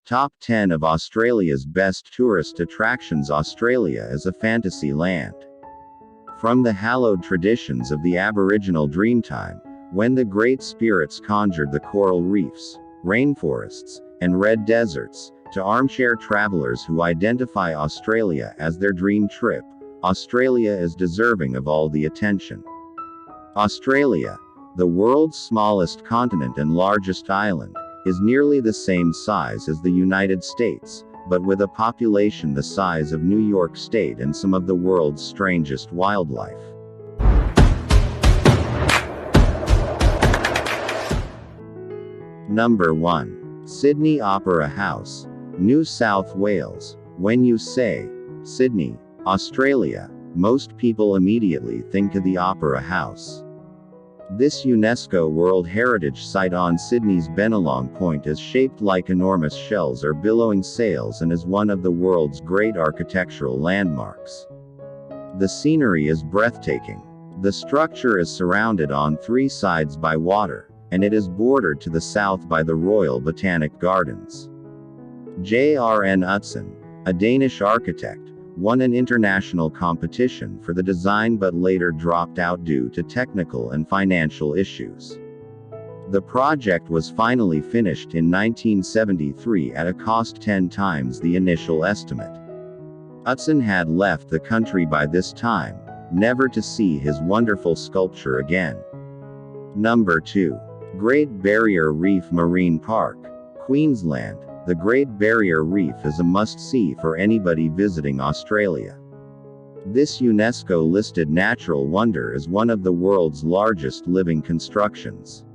Top 10 of Australia's best tourist attractions. Australia is a fantasy land. From the hallowed traditions of the Aboriginal Dreamtime, when the Great Spirits conjured the coral reefs, rainforests, and red deserts, to armchair travelers who identify Australia as their dream trip, Australia is deserving of all the attention. Australia, the world's smallest continent and largest island, is nearly the same size as the United States, but with a population the size of New York State and some of the world's strangest wildlife. Number 1. Sydney Opera House, New South Wales. When you say Sydney, Australia, most people immediately think of the Opera House. This UNESCO World Heritage Site on Sydney's Bennelong Point is shaped like enormous shells or billowing sails and is one of the world's great architectural landmarks. The scenery is breathtaking. The structure is surrounded on 3 sides by water, and it is bordered to the south by the Royal Botanic Gardens. J.R.N. Utzon, a Danish architect, won an international competition for the design but later dropped out due to technical and financial issues. The project was finally finished in 1973 at a cost 10 times the initial estimate. Utzon had left the country by this time, never to see his wonderful sculpture again. Number 2. Great Barrier Reef Marine Park, Queensland. The Great Barrier Reef is a must-see for anybody visiting Australia. This UNESCO-listed natural wonder is one of the world's largest living constructions.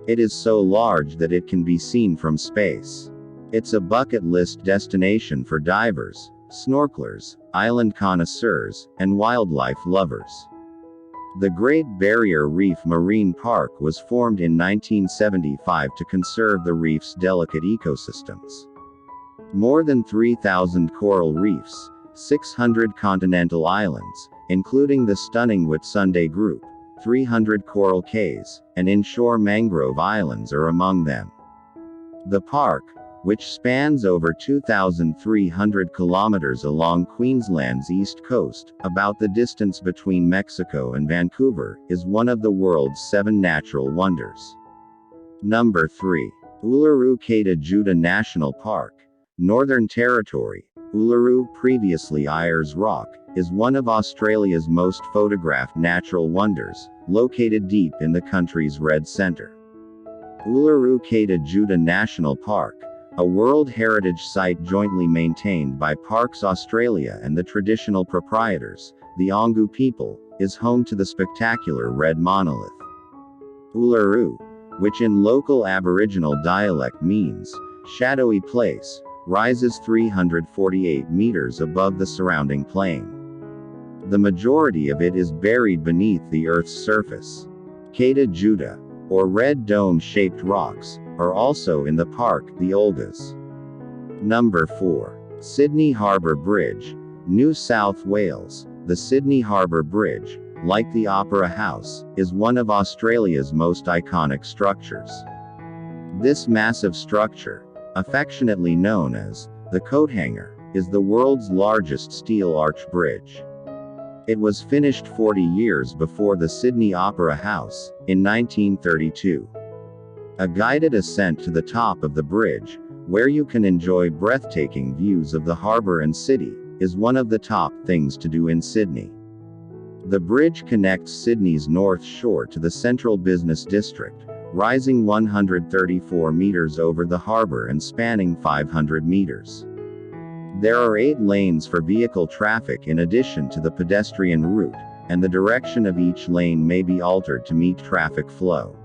It is so large that it can be seen from space. It's a bucket list destination for divers, snorkelers, island connoisseurs, and wildlife lovers. The Great Barrier Reef Marine Park was formed in 1975 to conserve the reef's delicate ecosystems. More than 3,000 coral reefs, 600 continental islands, including the stunning Whitsunday Group, 300 coral cays, and inshore mangrove islands are among them. The park, which spans over 2,300 kilometers along Queensland's east coast, about the distance between Mexico and Vancouver, is one of the world's 7 natural wonders. Number 3. Uluru Kata Tjuta National Park, Northern Territory. Uluru, previously Ayers Rock, is one of Australia's most photographed natural wonders, located deep in the country's red centre. Uluru Kata Tjuta National Park, a World Heritage Site jointly maintained by Parks Australia and the traditional proprietors, the Angu people, is home to the spectacular red monolith. Uluru, which in local Aboriginal dialect means shadowy place, rises 348 meters above the surrounding plain. The majority of it is buried beneath the Earth's surface. Kata Tjuta, or red dome-shaped rocks, are also in the park. The Olgas. Number 4. Sydney Harbour Bridge, New South Wales. The Sydney Harbour Bridge, like the Opera House, is one of Australia's most iconic structures. This massive structure, affectionately known as the Coathanger, is the world's largest steel arch bridge. It was finished 40 years before the Sydney Opera House, in 1932. A guided ascent to the top of the bridge, where you can enjoy breathtaking views of the harbour and city, is one of the top things to do in Sydney. The bridge connects Sydney's North Shore to the central business district, rising 134 meters over the harbour and spanning 500 meters. There are 8 lanes for vehicle traffic in addition to the pedestrian route, and the direction of each lane may be altered to meet traffic flow.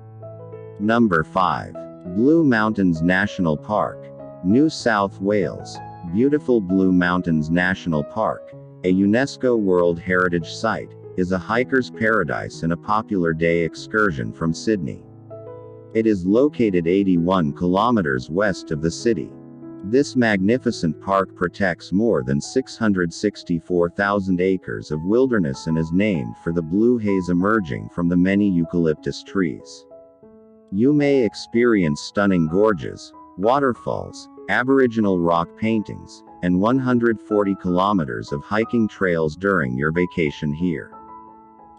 Number 5. Blue Mountains National Park, New South Wales. Beautiful Blue Mountains National Park, a UNESCO World Heritage Site, is a hiker's paradise and a popular day excursion from Sydney. It is located 81 kilometers west of the city. This magnificent park protects more than 664,000 acres of wilderness and is named for the blue haze emerging from the many eucalyptus trees. You may experience stunning gorges, waterfalls, Aboriginal rock paintings, and 140 kilometers of hiking trails during your vacation here.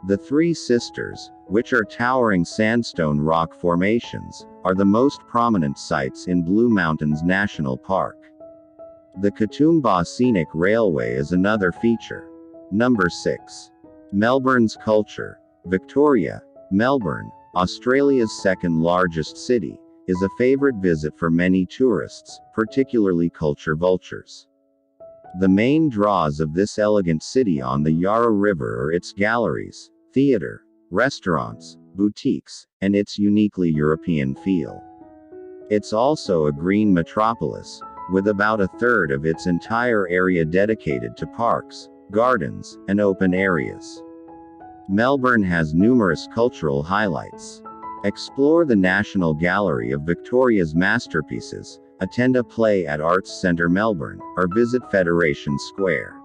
The Three Sisters, which are towering sandstone rock formations, are the most prominent sites in Blue Mountains National Park. The Katoomba Scenic Railway is another feature. Number 6. Melbournes Culture. Victoria, Melbourne, Australia's second largest city, is a favorite visit for many tourists, particularly culture vultures. The main draws of this elegant city on the Yarra River are its galleries, theatre, restaurants, boutiques, and its uniquely European feel. It's also a green metropolis, with about a third of its entire area dedicated to parks, gardens, and open areas. Melbourne has numerous cultural highlights. Explore the National Gallery of Victoria's masterpieces, attend a play at Arts Centre Melbourne, or visit Federation Square.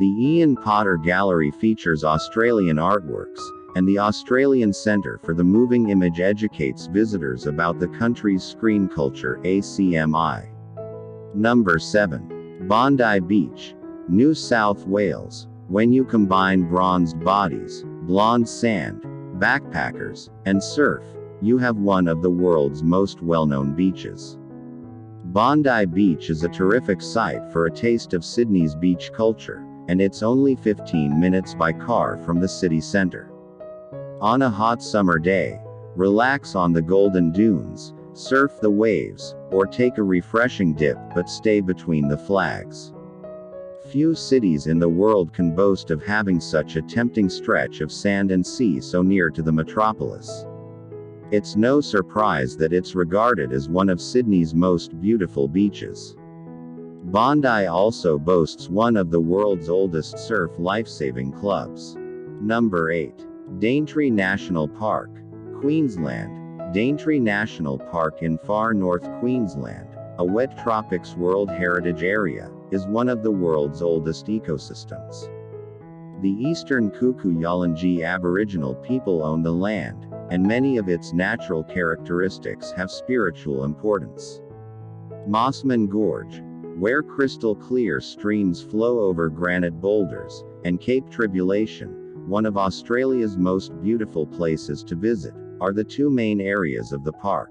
The Ian Potter Gallery features Australian artworks, and the Australian Centre for the Moving Image educates visitors about the country's screen culture ACMI. Number 7. Bondi Beach, New South Wales. When you combine bronzed bodies, blonde sand, backpackers, and surf, you have one of the world's most well-known beaches. Bondi Beach is a terrific site for a taste of Sydney's beach culture, and it's only 15 minutes by car from the city centre. On a hot summer day, relax on the golden dunes, surf the waves, or take a refreshing dip but stay between the flags. Few cities in the world can boast of having such a tempting stretch of sand and sea so near to the metropolis. It's no surprise that it's regarded as one of Sydney's most beautiful beaches. Bondi also boasts one of the world's oldest surf lifesaving clubs. Number 8. Daintree National Park, Queensland. Daintree National Park in far north Queensland, a wet tropics World Heritage Area, is one of the world's oldest ecosystems. The Eastern Kuku-Yalanji Aboriginal people own the land, and many of its natural characteristics have spiritual importance. Mossman Gorge, where crystal clear streams flow over granite boulders, and Cape Tribulation, one of Australia's most beautiful places to visit, are the two main areas of the park.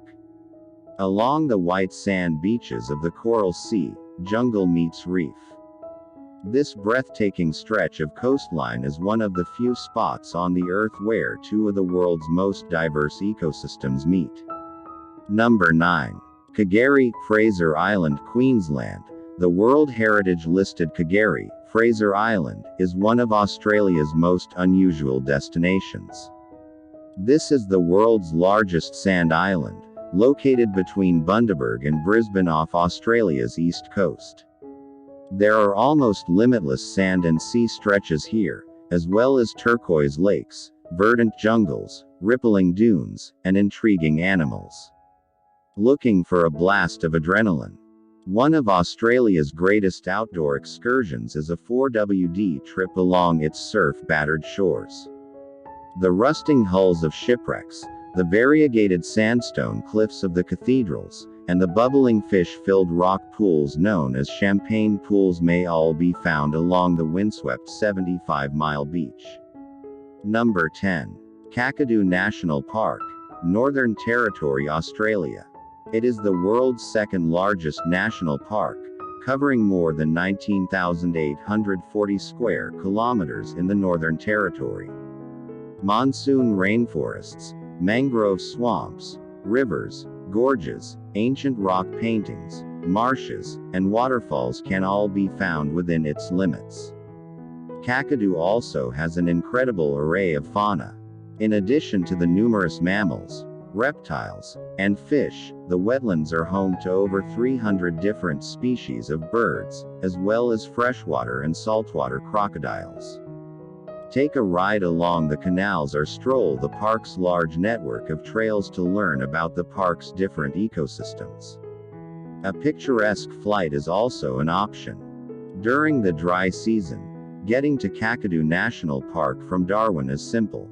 Along the white sand beaches of the Coral Sea, jungle meets reef. This breathtaking stretch of coastline is one of the few spots on the Earth where two of the world's most diverse ecosystems meet. Number 9. Kageri, Fraser Island, Queensland. The World Heritage listed Kageri, Fraser Island, is one of Australia's most unusual destinations. This is the world's largest sand island, located between Bundaberg and Brisbane off Australia's east coast. There are almost limitless sand and sea stretches here, as well as turquoise lakes, verdant jungles, rippling dunes, and intriguing animals. Looking for a blast of adrenaline? One of Australia's greatest outdoor excursions is a 4WD trip along its surf-battered shores. The rusting hulls of shipwrecks, the variegated sandstone cliffs of the cathedrals, and the bubbling fish-filled rock pools known as champagne pools may all be found along the windswept 75-mile beach. Number 10. Kakadu National Park, Northern Territory, Australia. It is the world's second largest national park, covering more than 19,840 square kilometers in the Northern Territory. Monsoon rainforests, mangrove swamps, rivers, gorges, ancient rock paintings, marshes, and waterfalls can all be found within its limits. Kakadu also has an incredible array of fauna. In addition to the numerous mammals, reptiles, and fish, the wetlands are home to over 300 different species of birds, as well as freshwater and saltwater crocodiles. Take a ride along the canals or stroll the park's large network of trails to learn about the park's different ecosystems. A picturesque flight is also an option. During the dry season, getting to Kakadu National Park from Darwin is simple.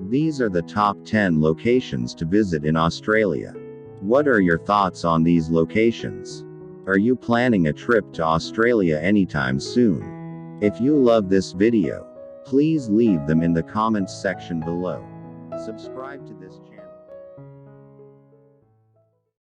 These are the top 10 locations to visit in Australia. What are your thoughts on these locations? Are you planning a trip to Australia anytime soon? If you love this video, please leave them in the comments section below. Subscribe to this channel.